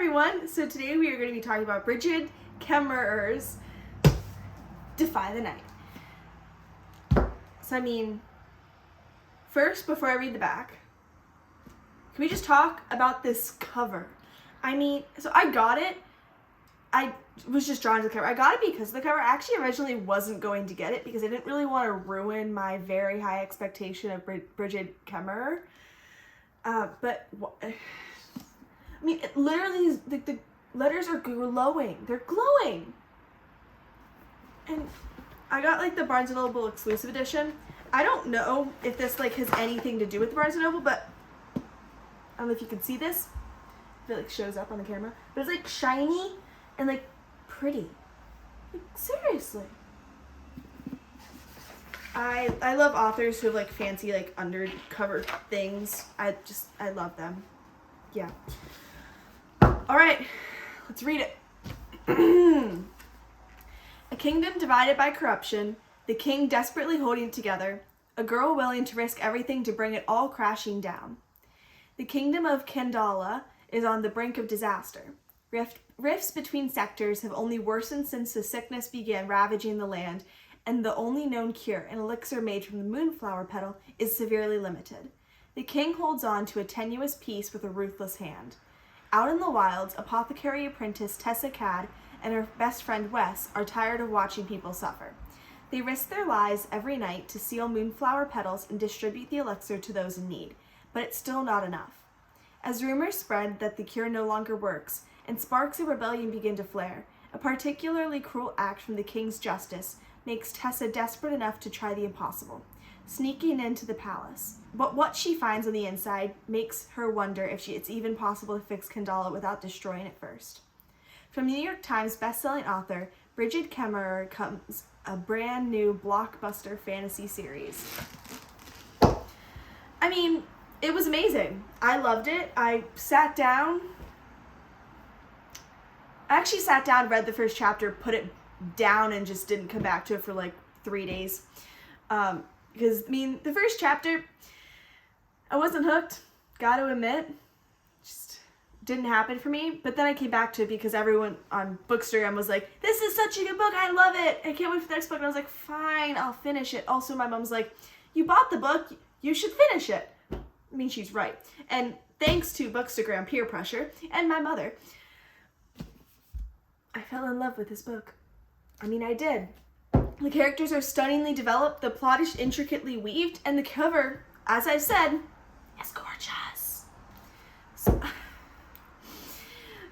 everyone! So today we are going to be talking about Brigid Kemmerer's Defy the Night. So first, before I read the back, can we just talk about this cover? So I got it. I was just drawn to the cover. I got it because of the cover. I actually originally wasn't going to get it because I didn't really want to ruin my very high expectation of Brigid Kemmerer. It literally is, the letters are glowing. They're glowing. And I got the Barnes & Noble exclusive edition. I don't know if this has anything to do with the Barnes & Noble, but I don't know if you can see this. If it shows up on the camera. But it's shiny and pretty. Seriously. I love authors who have fancy undercover things. I love them. Yeah. All right, let's read it. A kingdom divided by corruption, the king desperately holding it together, a girl willing to risk everything to bring it all crashing down. The kingdom of Kandala is on the brink of disaster. Rifts between sectors have only worsened since the sickness began ravaging the land, and the only known cure, an elixir made from the moonflower petal, is severely limited. The king holds on to a tenuous peace with a ruthless hand. Out in the wilds, apothecary apprentice Tessa Cad and her best friend Wes are tired of watching people suffer. They risk their lives every night to seal moonflower petals and distribute the elixir to those in need, but it's still not enough. As rumors spread that the cure no longer works, and sparks of rebellion begin to flare, a particularly cruel act from the king's justice makes Tessa desperate enough to try the impossible, sneaking into the palace. But what she finds on the inside makes her wonder if it's even possible to fix Kandala without destroying it first. From New York Times bestselling author Brigid Kemmerer comes a brand new blockbuster fantasy series. It was amazing. I loved it. I actually sat down, read the first chapter, put it down, and just didn't come back to it for 3 days. Because, the first chapter, I wasn't hooked, gotta admit. Just didn't happen for me. But then I came back to it because everyone on Bookstagram was like, this is such a good book, I love it, I can't wait for the next book. And I was like, fine, I'll finish it. Also, my mom's like, you bought the book, you should finish it. She's right. And thanks to Bookstagram peer pressure and my mother, I fell in love with this book. I did. The characters are stunningly developed, the plot is intricately weaved, and the cover, as I said, is gorgeous.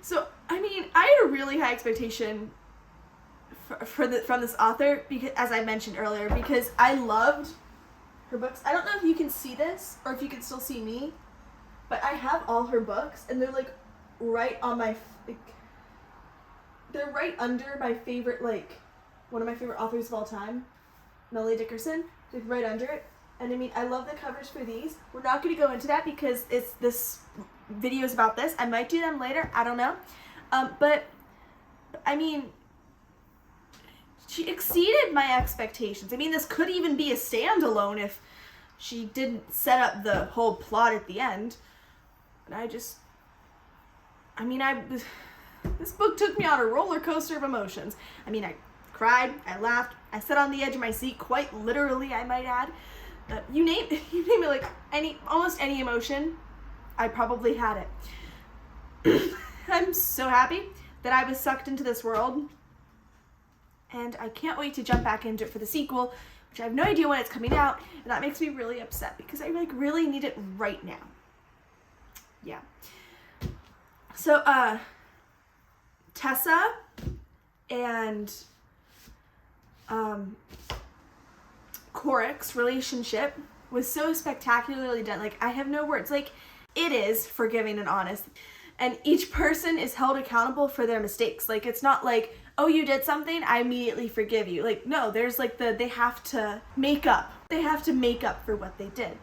So I had a really high expectation from this author, because, as I mentioned earlier, because I loved her books. I don't know if you can see this, or if you can still see me, but I have all her books, and they're right on my, they're right under my favorite, one of my favorite authors of all time, Melanie Dickerson, right under it. And I love the covers for these. We're not going to go into that because this video is about this. I might do them later. I don't know. But she exceeded my expectations. This could even be a standalone if she didn't set up the whole plot at the end. But this book took me on a roller coaster of emotions. I cried, I laughed, I sat on the edge of my seat, quite literally, I might add. You name it, almost any emotion, I probably had it. I'm so happy that I was sucked into this world, and I can't wait to jump back into it for the sequel, which I have no idea when it's coming out, and that makes me really upset because I really need it right now. Yeah. So, Tessa and Coric's relationship was so spectacularly done. I have no words. It is forgiving and honest. And each person is held accountable for their mistakes. It's not oh, you did something, I immediately forgive you. No, there's they have to make up. They have to make up for what they did.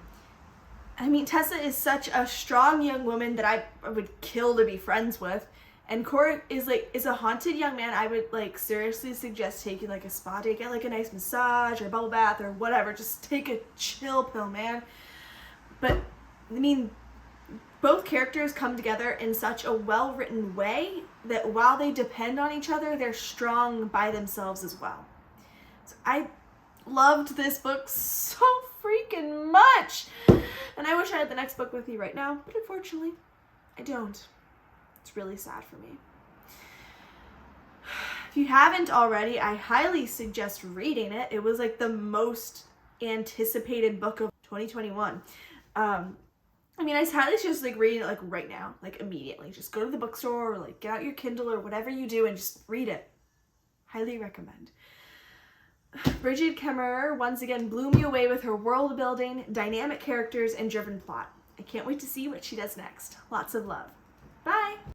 Tessa is such a strong young woman that I would kill to be friends with. And Coric is a haunted young man. I would seriously suggest taking a spa day, get a nice massage or a bubble bath or whatever. Just take a chill pill, man. But both characters come together in such a well-written way that while they depend on each other, they're strong by themselves as well. So I loved this book so freaking much. And I wish I had the next book with me right now, but unfortunately, I don't. It's really sad for me. If you haven't already, I highly suggest reading it. It was like the most anticipated book of 2021. I mean, I highly suggest like reading it like right now, like immediately. Just go to the bookstore or like get out your Kindle or whatever you do and just read it. Highly recommend. Brigid Kemmerer once again blew me away with her world building, dynamic characters, and driven plot. I can't wait to see what she does next. Lots of love.